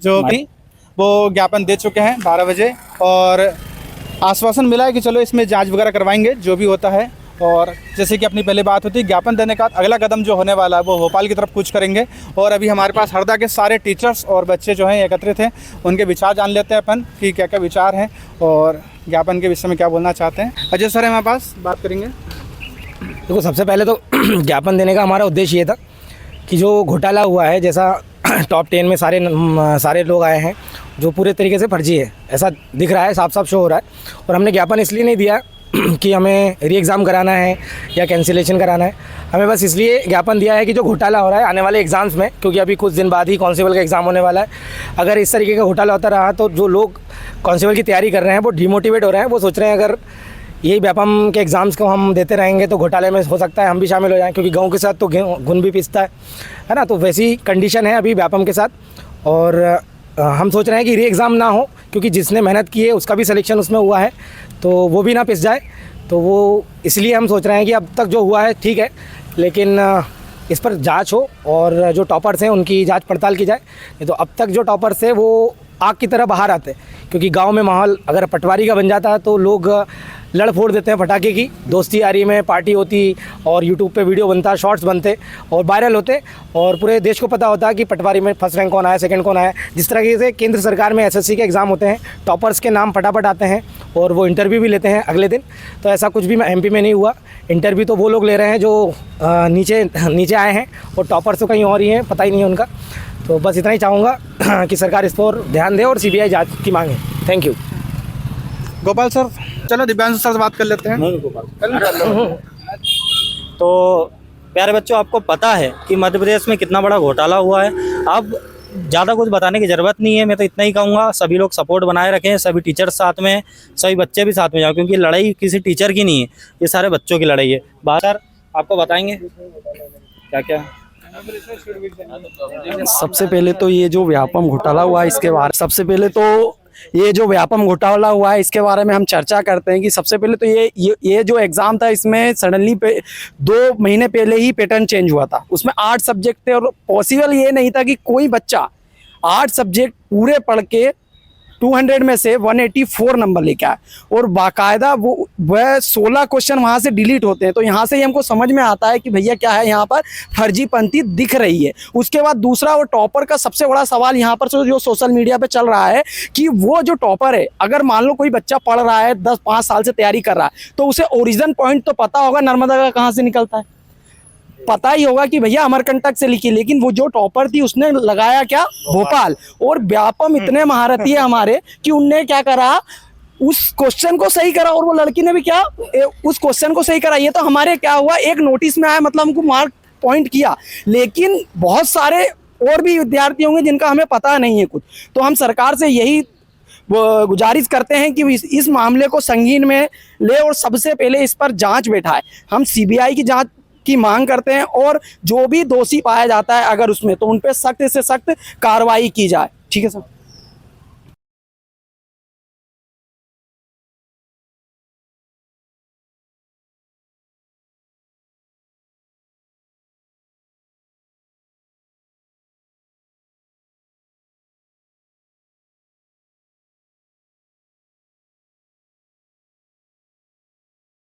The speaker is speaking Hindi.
जो भी वो ज्ञापन दे चुके हैं 12 बजे, और आश्वासन मिला है कि चलो इसमें जांच वगैरह करवाएंगे जो भी होता है। और जैसे कि अपनी पहले बात होती है, ज्ञापन देने का अगला कदम जो होने वाला है वो भोपाल की तरफ कूच करेंगे। और अभी हमारे पास हरदा के सारे टीचर्स और बच्चे जो हैं एकत्रित हैं, उनके विचार जान लेते हैं अपन कि क्या क्या विचार हैं और ज्ञापन के विषय में क्या बोलना चाहते हैं। अजय सर हमारे पास बात करेंगे। देखो, सबसे पहले तो ज्ञापन देने का हमारा उद्देश्य ये था कि जो घोटाला हुआ है, जैसा टॉप 10 में सारे लोग आए हैं जो पूरे तरीके से फर्जी है, ऐसा दिख रहा है, साफ साफ शो हो रहा है। और हमने ज्ञापन इसलिए नहीं दिया कि हमें री एग्ज़ाम कराना है या कैंसिलेशन कराना है, हमें बस इसलिए ज्ञापन दिया है कि जो घोटाला हो रहा है आने वाले एग्ज़ाम्स में, क्योंकि अभी कुछ दिन बाद ही कांस्टेबल का एग्ज़ाम होने वाला है, अगर इस तरीके का घोटाला होता रहा तो जो लोग कांस्टेबल की तैयारी कर रहे हैं वो डिमोटिवेट हो रहे हैं। वो सोच रहे हैं अगर यही व्यापम के एग्ज़ाम्स को हम देते रहेंगे तो घोटाले में हो सकता है हम भी शामिल हो जाएं, क्योंकि गाँव के साथ तो घुन भी पिसता है ना। तो वैसी कंडीशन है अभी व्यापम के साथ, और हम सोच रहे हैं कि री एग्ज़ाम ना हो, क्योंकि जिसने मेहनत की है उसका भी सिलेक्शन उसमें हुआ है, तो वो भी ना पिस जाए। तो वो इसलिए हम सोच रहे हैं कि अब तक जो हुआ है ठीक है, लेकिन इस पर जांच हो और जो टॉपर्स हैं उनकी जांच पड़ताल की जाए। नहीं तो अब तक जो टॉपर्स हैं वो आग की तरह बाहर आते हैं, क्योंकि गांव में माहौल अगर पटवारी का बन जाता है तो लोग लड़ फोड़ देते हैं पटाखे की, दोस्ती यारी में पार्टी होती और यूट्यूब पे वीडियो बनता, शॉर्ट्स बनते और वायरल होते, और पूरे देश को पता होता है कि पटवारी में फर्स्ट रैंक कौन आया, सेकंड कौन आया। जिस तरीके से केंद्र सरकार में एसएससी के एग्ज़ाम होते हैं, टॉपर्स के नाम फटाफट आते हैं और वो इंटरव्यू भी लेते हैं अगले दिन, तो ऐसा कुछ भी एमपी में नहीं हुआ। इंटरव्यू तो वो लोग ले रहे हैं जो नीचे आए हैं, और टॉपर्स तो कहीं और ही हैं, पता ही नहीं है उनका। तो बस इतना ही चाहूँगा कि सरकार इस पर ध्यान दे और सीबीआई जांच की मांगे। Thank you. गोपाल सर, चलो दिव्यांशु सर से बात कर लेते हैं। तो प्यारे बच्चों, आपको पता है कि मध्य प्रदेश में कितना बड़ा घोटाला हुआ है। अब ज़्यादा कुछ बताने की ज़रूरत नहीं है, मैं तो इतना ही कहूँगा सभी लोग सपोर्ट बनाए रखें, सभी टीचर्स साथ में हैं, सभी बच्चे भी साथ में जाओ, क्योंकि लड़ाई किसी टीचर की नहीं है, ये सारे बच्चों की लड़ाई है। सर आपको बताएंगे क्या क्या। सबसे पहले तो ये जो व्यापम घोटाला हुआ है इसके बारे में हम चर्चा करते हैं कि सबसे पहले तो ये जो एग्ज़ाम था, इसमें सडनली 2 महीने पहले ही पैटर्न चेंज हुआ था। उसमें 8 सब्जेक्ट थे और पॉसिबल ये नहीं था कि कोई बच्चा 8 सब्जेक्ट पूरे पढ़ के 200 में से 184 नंबर लेके आए, और बाकायदा वह 16 क्वेश्चन वहाँ से डिलीट होते हैं। तो यहाँ से ही हमको समझ में आता है कि भैया क्या है, यहाँ पर फर्जीपंथी दिख रही है। उसके बाद दूसरा, वो टॉपर का सबसे बड़ा सवाल यहाँ पर जो सोशल मीडिया पे चल रहा है कि वो जो टॉपर है, अगर मान लो कोई बच्चा पढ़ रहा है 10-5 साल से तैयारी कर रहा है, तो उसे ओरिजिन पॉइंट तो पता होगा नर्मदा का कहाँ से निकलता है, पता ही होगा कि भैया अमरकंटक से लिखी। लेकिन वो जो टॉपर थी उसने लगाया क्या, भोपाल। और व्यापम इतने महारथी है हमारे कि उनने क्या करा, उस क्वेश्चन को सही करा, और वो लड़की ने भी क्या उस क्वेश्चन को सही करा। ये तो हमारे क्या हुआ, एक नोटिस में आया, मतलब हमको मार्क पॉइंट किया, लेकिन बहुत सारे और भी विद्यार्थी होंगे जिनका हमें पता नहीं है कुछ। तो हम सरकार से यही गुजारिश करते हैं कि इस मामले को संगीन में ले और सबसे पहले इस पर जांच बैठाए। हम सीबीआई की जांच की मांग करते हैं, और जो भी दोषी पाया जाता है अगर उसमें, तो उन पे सख्त से सख्त कार्रवाई की जाए। ठीक है सर।